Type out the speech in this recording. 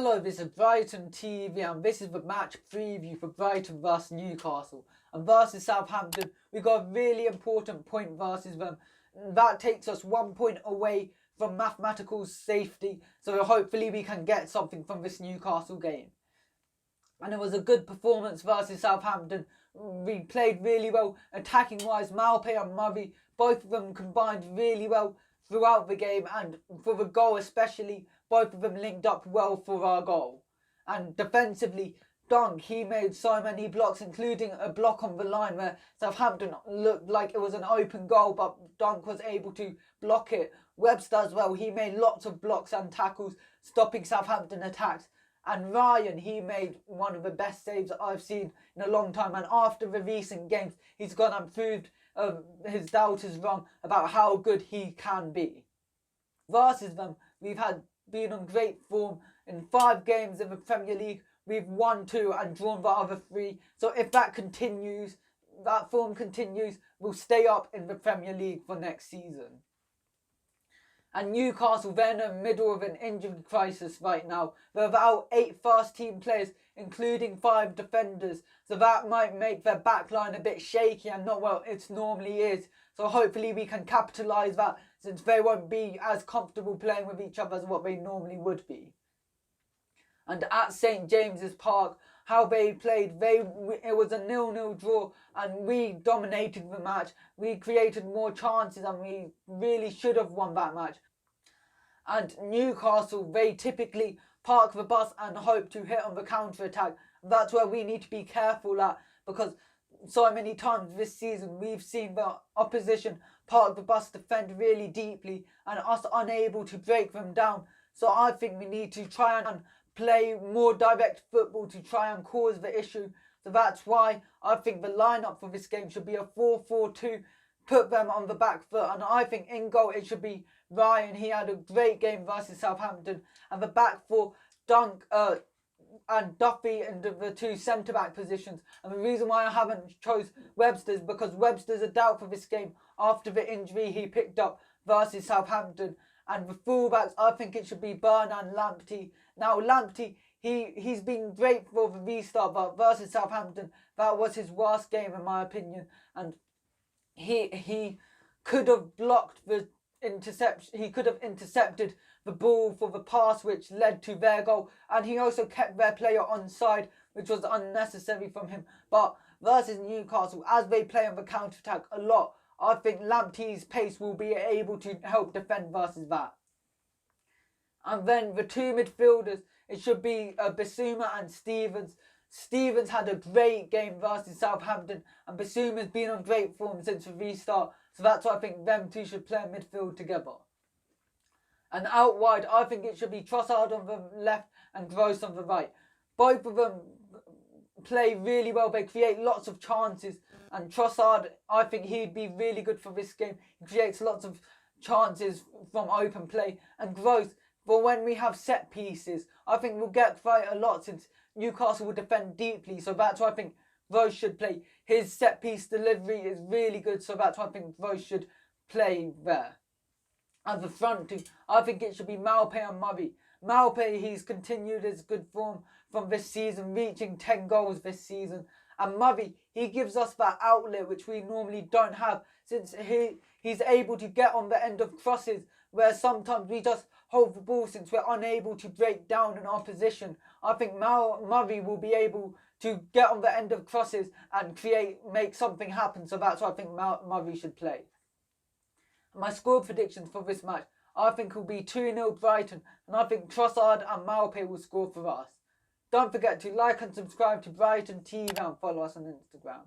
Hello, this is Brighton TV and this is the match preview for Brighton vs Newcastle. And versus Southampton, we got a really important point versus them. That takes us 1 point away from mathematical safety, so hopefully we can get something from this Newcastle game. And it was a good performance versus Southampton. We played really well attacking wise. Maupay and Murray, both of them combined really well throughout the game, and for the goal especially, both of them linked up well for our goal. And defensively, Dunk, he made so many blocks, including a block on the line where Southampton looked like it was an open goal, but Dunk was able to block it. Webster as well, he made lots of blocks and tackles, stopping Southampton attacks. And Ryan, he made one of the best saves I've seen in a long time. And after the recent games, he's gone and proved his doubters wrong about how good he can be. Versus them, we've been on great form. In 5 games in the Premier League, we've won 2 and drawn the other 3. So if that continues, that form continues, we'll stay up in the Premier League for next season. And Newcastle, they're in the middle of an injury crisis right now. They're without 8 first-team players, including 5 defenders. So that might make their backline a bit shaky and not what it normally is. So hopefully we can capitalise that, since they won't be as comfortable playing with each other as what they normally would be. And at St James's Park, how they played, it was a 0-0 draw and we dominated the match. We created more chances and we really should have won that match. And Newcastle, they typically park the bus and hope to hit on the counter-attack. That's where we need to be careful at, because so many times this season we've seen the opposition park the bus, defend really deeply, and us unable to break them down. So I think we need to try and play more direct football to try and cause the issue. So that's why I think the lineup for this game should be a 4-4-2, put them on the back foot. And I think in goal it should be Ryan. He had a great game versus Southampton. And the back 4, Dunk and Duffy in the 2 centre-back positions. And the reason why I haven't chose Webster is because Webster's a doubt for this game after the injury he picked up versus Southampton. And the fullbacks, I think it should be Byrne and Lamptey. Now, Lamptey, he's been great for the restart, but versus Southampton, that was his worst game in my opinion. And he could have blocked the interception. He could have intercepted the ball for the pass, which led to their goal. And he also kept their player onside, which was unnecessary from him. But versus Newcastle, as they play on the counter-attack a lot, I think Lamptey's pace will be able to help defend versus that. And then the 2 midfielders, it should be Bissouma and Stevens. Stevens had a great game versus Southampton, and Bissouma's been on great form since the restart. So that's why I think them 2 should play midfield together. And out wide, I think it should be Trossard on the left and Gross on the right. Both of them play really well. They create lots of chances. And Trossard, I think he'd be really good for this game. He creates lots of chances from open play. And Gross, for when we have set pieces, I think we'll get quite a lot, since Newcastle will defend deeply. So that's why I think Gross should play. His set piece delivery is really good. So that's why I think Gross should play there. And the front 2, I think it should be Maupay and Murray. Maupay, he's continued his good form from this season, reaching 10 goals this season. And Murray, he gives us that outlet which we normally don't have, since he's able to get on the end of crosses, where sometimes we just hold the ball since we're unable to break down an opposition. I think Murray will be able to get on the end of crosses and make something happen. So that's why I think Murray should play. My score predictions for this match, I think will be 2-0 Brighton, and I think Trossard and Maupay will score for us. Don't forget to like and subscribe to Brighton TV and follow us on Instagram.